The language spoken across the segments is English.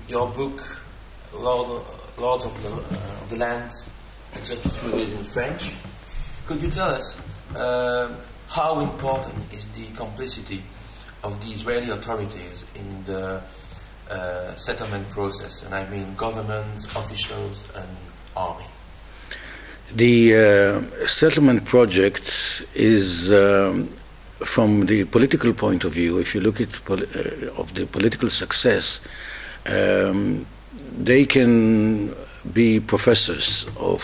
your book, Lords of the Land, just a few words in French. Could you tell us how important is the complicity of the Israeli authorities in the settlement process, and I mean governments, officials, and army? The settlement project is, from the political point of view, if you look at of the political success, they can be professors of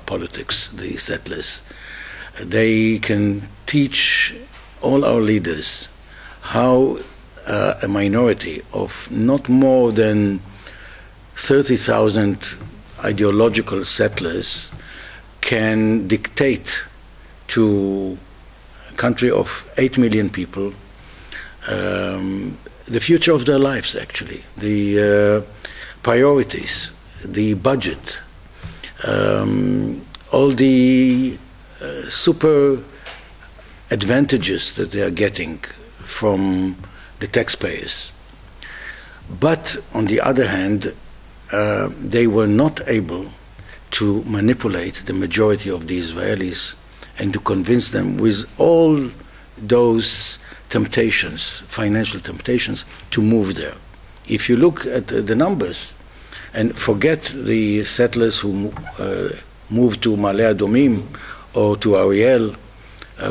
politics, the settlers. They can teach all our leaders how a minority of not more than 30,000 ideological settlers can dictate to a country of 8 million people the future of their lives, actually, the priorities, the budget, all the super advantages that they are getting from the taxpayers. But on the other hand, they were not able to manipulate the majority of the Israelis and to convince them with all those temptations, financial temptations, to move there. If you look at the numbers, and forget the settlers who moved to Ma'ale Adomim or to Ariel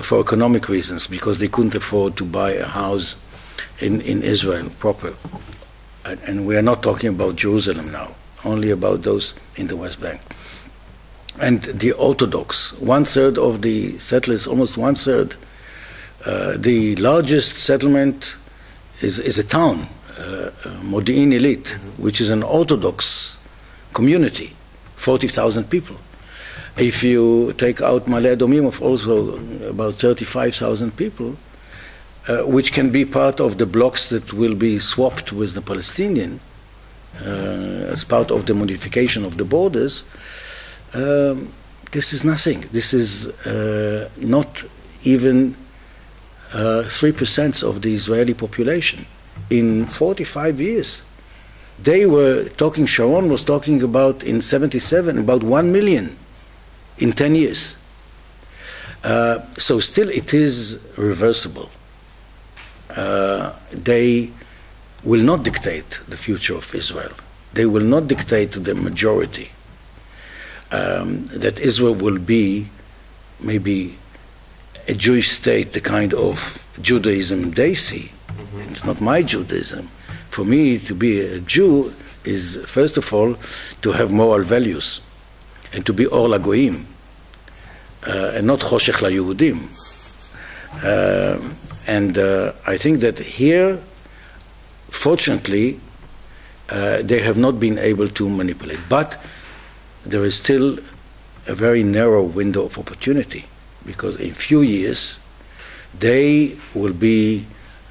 for economic reasons, because they couldn't afford to buy a house in Israel proper. And we are not talking about Jerusalem now, only about those in the West Bank. And the Orthodox, 1/3 of the settlers, almost 1/3. The largest settlement is a town, Modi'in Illit, which is an Orthodox community, 40,000 people. If you take out Ma'ale Adomim, of also about 35,000 people, which can be part of the blocks that will be swapped with the Palestinian as part of the modification of the borders, this is nothing. This is not even 3% of the Israeli population in 45 years. They were talking, Sharon was talking about in 77, about 1 million in 10 years. So still it is reversible. They will not dictate the future of Israel. They will not dictate to the majority that Israel will be maybe a Jewish state, the kind of Judaism they see. Mm-hmm. It's not my Judaism. For me, to be a Jew is, first of all, to have moral values and to be Or LaGoyim, and not Choshech LaYehudim. And I think that here, fortunately, they have not been able to manipulate. But there is still a very narrow window of opportunity, because in a few years, they will be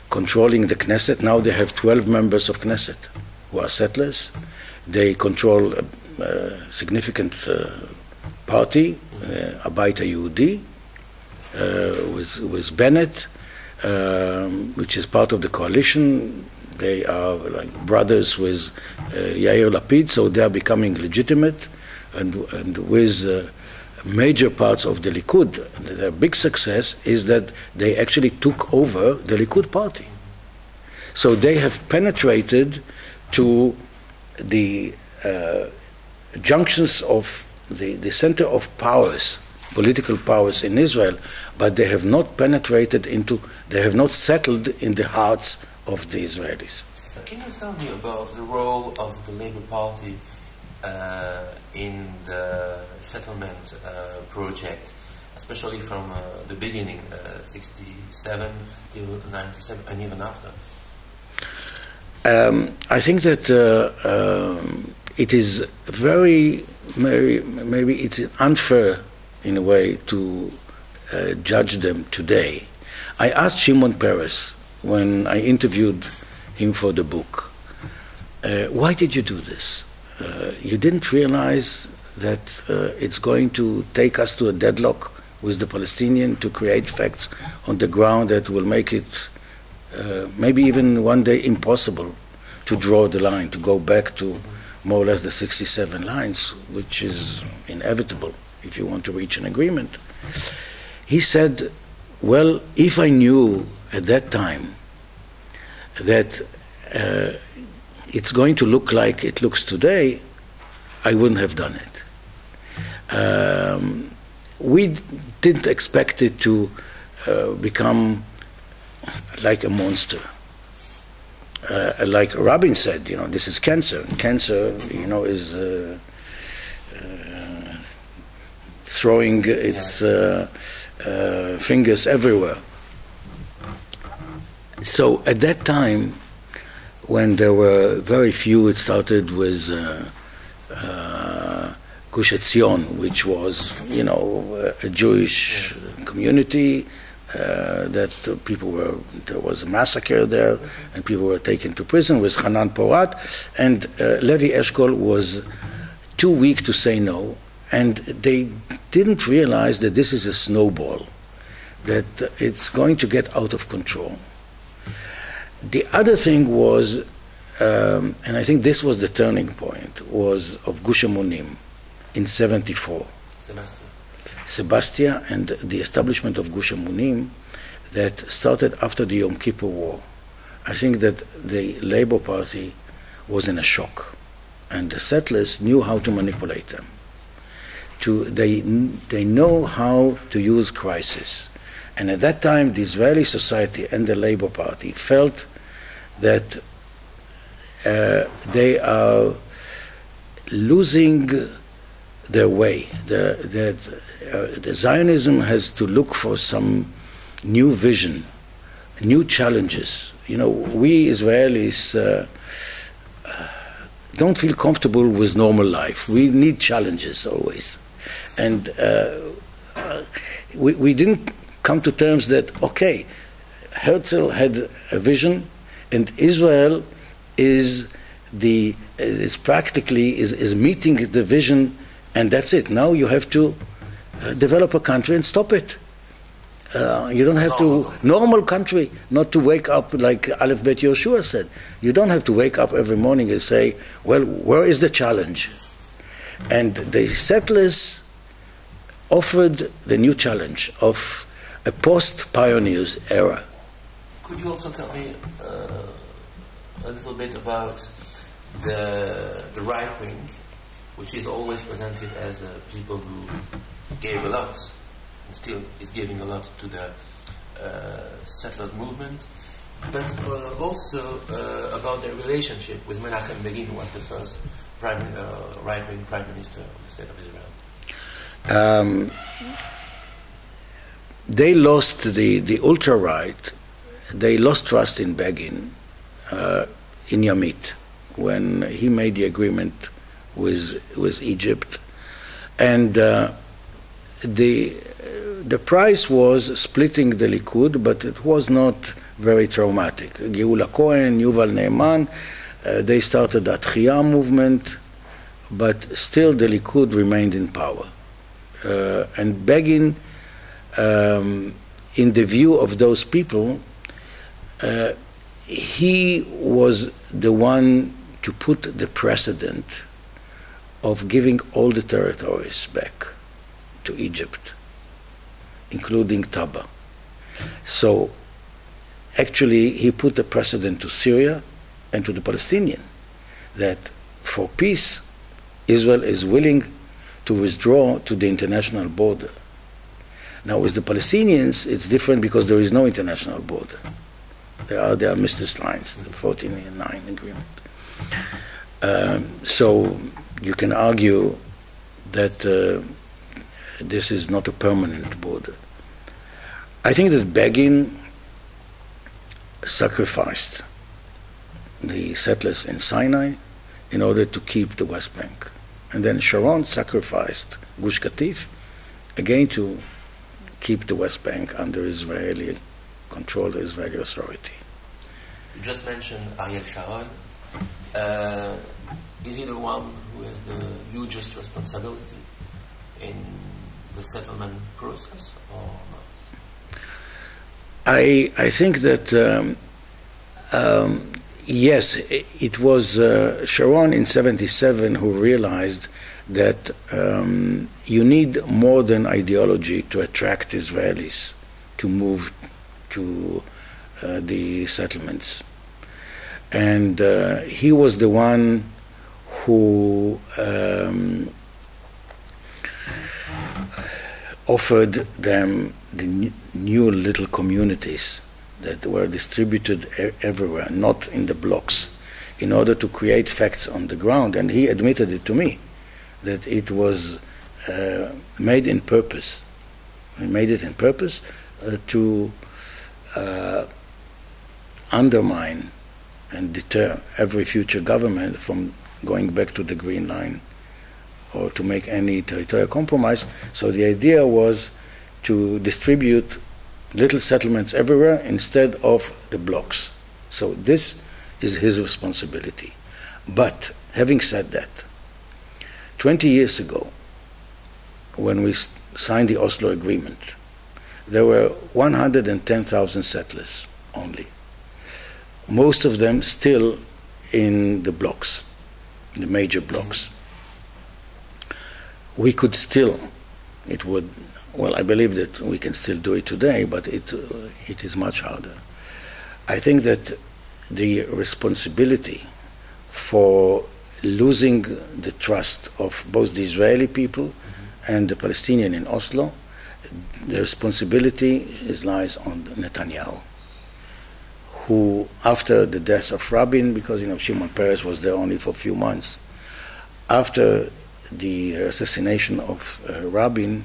controlling the Knesset. Now they have 12 members of Knesset who are settlers. They control a significant party, Abait HaYehudi, with Bennett, which is part of the coalition. They are like brothers with Yair Lapid, so they are becoming legitimate. And with major parts of the Likud, their big success is that they actually took over the Likud party. So they have penetrated to the junctions of the center of powers, political powers in Israel, but they have not penetrated into, they have not settled in the hearts of the Israelis. Can you tell me about the role of the Labour Party in the settlement project, especially from the beginning, 67 till 97, and even after? I think that it is very, maybe it's unfair in a way to judge them today. I asked Shimon Peres when I interviewed him for the book, why did you do this? You didn't realize that it's going to take us to a deadlock with the Palestinian to create facts on the ground that will make it maybe even one day impossible to draw the line, to go back to more or less the 67 lines, which is inevitable if you want to reach an agreement. He said, well, if I knew at that time that it's going to look like it looks today, I wouldn't have done it. We didn't expect it to become like a monster. Like Rabin said, this is cancer. Cancer, is throwing its fingers everywhere. So at that time, when there were very few, it started with Gush Etzion, which was, a Jewish community. That there was a massacre there, and people were taken to prison with Hanan Porat, and Levi Eshkol was too weak to say no, and they didn't realize that this is a snowball, that it's going to get out of control. The other thing was, and I think this was the turning point, was of Gush Emunim in 74. Sebastia and the establishment of Gush Emunim that started after the Yom Kippur War. I think that the Labour Party was in a shock, and the settlers knew how to manipulate them. They know how to use crisis. And at that time, the Israeli society and the Labour Party felt that they are losing their way, that Zionism has to look for some new vision, new challenges. We Israelis don't feel comfortable with normal life. We need challenges always. And we didn't come to terms that, okay, Herzl had a vision, and Israel is practically meeting the vision. And that's it. Now you have to develop a country and stop it. You don't have to, normal country, not to wake up like Aleph Bet Yoshua said. You don't have to wake up every morning and say, well, where is the challenge? And the settlers offered the new challenge of a post-pioneers era. Could you also tell me a little bit about the right wing, which is always presented as people who gave a lot, and still is giving a lot to the settlers movement, but also about their relationship with Menachem Begin, who was the first right-wing prime minister of the state of Israel. They lost the ultra-right. They lost trust in Begin in Yamit when he made the agreement with Egypt, and the price was splitting the Likud, but it was not very traumatic. Geula Cohen, Yuval Ne'eman, they started the Atchiyah movement, but still the Likud remained in power. And Begin, in the view of those people, he was the one to put the precedent of giving all the territories back to Egypt, including Taba. So actually he put the precedent to Syria and to the Palestinians that for peace Israel is willing to withdraw to the international border. Now with the Palestinians it's different because there is no international border. There are Mr. Lines, the 1409 agreement. So you can argue that this is not a permanent border. I think that Begin sacrificed the settlers in Sinai in order to keep the West Bank. And then Sharon sacrificed Gush Katif, again to keep the West Bank under Israeli control, the Israeli authority. You just mentioned Ariel Sharon. Is he the one who has the hugest responsibility in the settlement process or not? I think that Yes, it was Sharon in '77 who realized that you need more than ideology to attract Israelis to move to the settlements. And he was the one who offered them the new little communities that were distributed everywhere, not in the blocks, in order to create facts on the ground. And he admitted it to me, that it was made in purpose. He made it in purpose to undermine and deter every future government from going back to the Green Line or to make any territorial compromise. So the idea was to distribute little settlements everywhere instead of the blocks. So this is his responsibility. But having said that, 20 years ago, when we signed the Oslo Agreement, there were 110,000 settlers only. Most of them still in the blocks, in the major blocks. We could still, it would, well, I believe that we can still do it today, but it is much harder. I think that the responsibility for losing the trust of both the Israeli people and the Palestinian in Oslo, the responsibility lies on Netanyahu, who, after the death of Rabin, because Shimon Peres was there only for a few months, after the assassination of Rabin,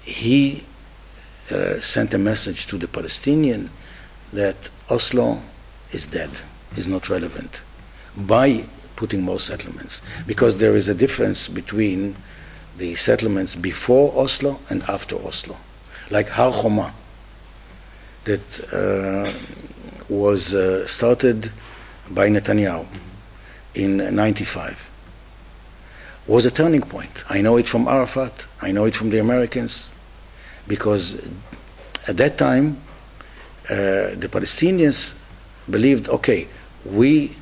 he sent a message to the Palestinian that Oslo is dead, is not relevant, by putting more settlements, because there is a difference between the settlements before Oslo and after Oslo, like Har Homa, that was started by Netanyahu in '95, was a turning point. I know it from Arafat, I know it from the Americans, because at that time the Palestinians believed, okay, we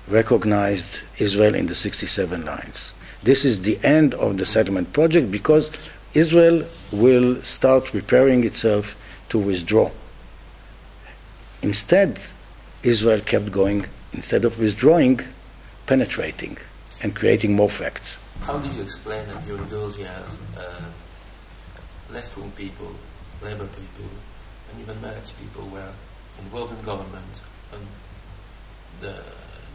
recognized Israel in the 67 lines. This is the end of the settlement project, because Israel will start preparing itself to withdraw. Instead, Israel kept going, instead of withdrawing, penetrating and creating more facts. How do you explain that during those years, left-wing people, labor people, and even Meretz people were involved in government, and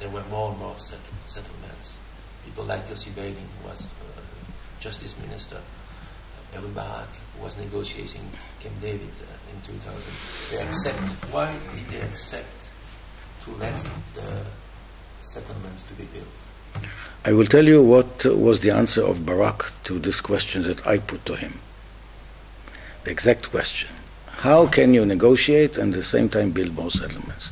there were more and more settlements? People like Yossi Beilin, who was justice minister, Ehud Barak, who was negotiating Camp David in 2000. Why did they accept to let the settlements to be built? I will tell you what was the answer of Barak to this question that I put to him. The exact question. How can you negotiate and at the same time build more settlements?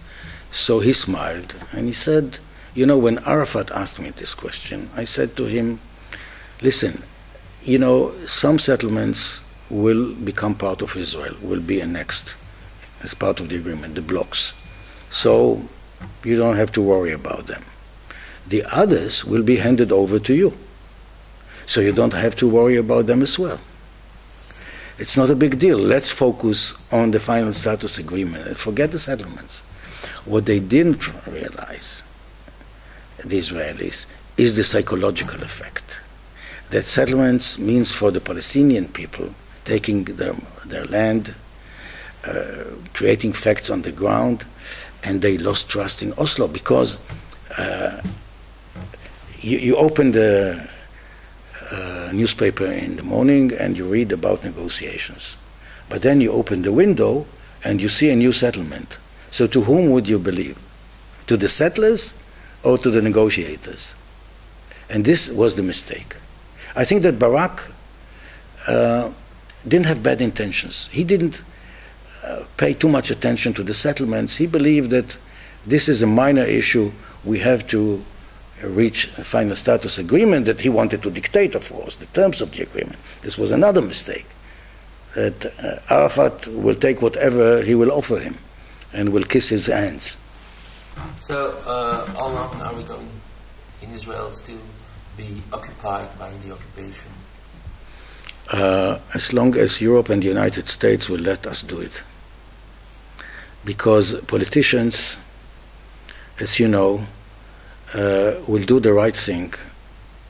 So he smiled and he said, when Arafat asked me this question, I said to him, listen, some settlements will become part of Israel, will be annexed as part of the agreement, the blocks. So you don't have to worry about them. The others will be handed over to you. So you don't have to worry about them as well. It's not a big deal. Let's focus on the final status agreement and forget the settlements. What they didn't realize, the Israelis, is the psychological effect. That settlements means for the Palestinian people taking their land, creating facts on the ground, and they lost trust in Oslo, because you open the newspaper in the morning and you read about negotiations. But then you open the window and you see a new settlement. So to whom would you believe? To the settlers or to the negotiators? And this was the mistake. I think that Barak didn't have bad intentions. He didn't pay too much attention to the settlements. He believed that this is a minor issue. We have to reach a final status agreement, that he wanted to dictate, of course, the terms of the agreement. This was another mistake, that Arafat will take whatever he will offer him and will kiss his hands. So, how long are we going in Israel still be occupied by the occupation? As long as Europe and the United States will let us do it. Because politicians, as you know, will do the right thing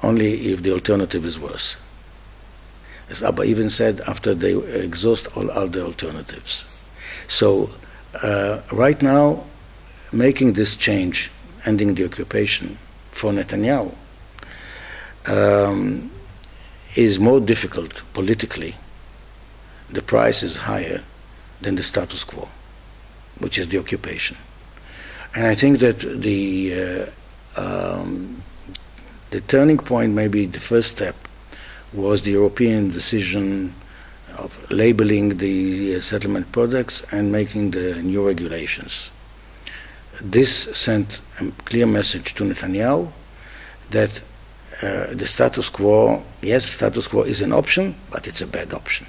only if the alternative is worse. As Abba even said, after they exhaust all other alternatives. So right now, making this change, ending the occupation for Netanyahu, is more difficult politically. The price is higher than the status quo, which is the occupation. And I think that the turning point, maybe the first step, was the European decision of labeling the settlement products and making the new regulations. This sent a clear message to Netanyahu that the status quo, yes, status quo is an option, but it's a bad option.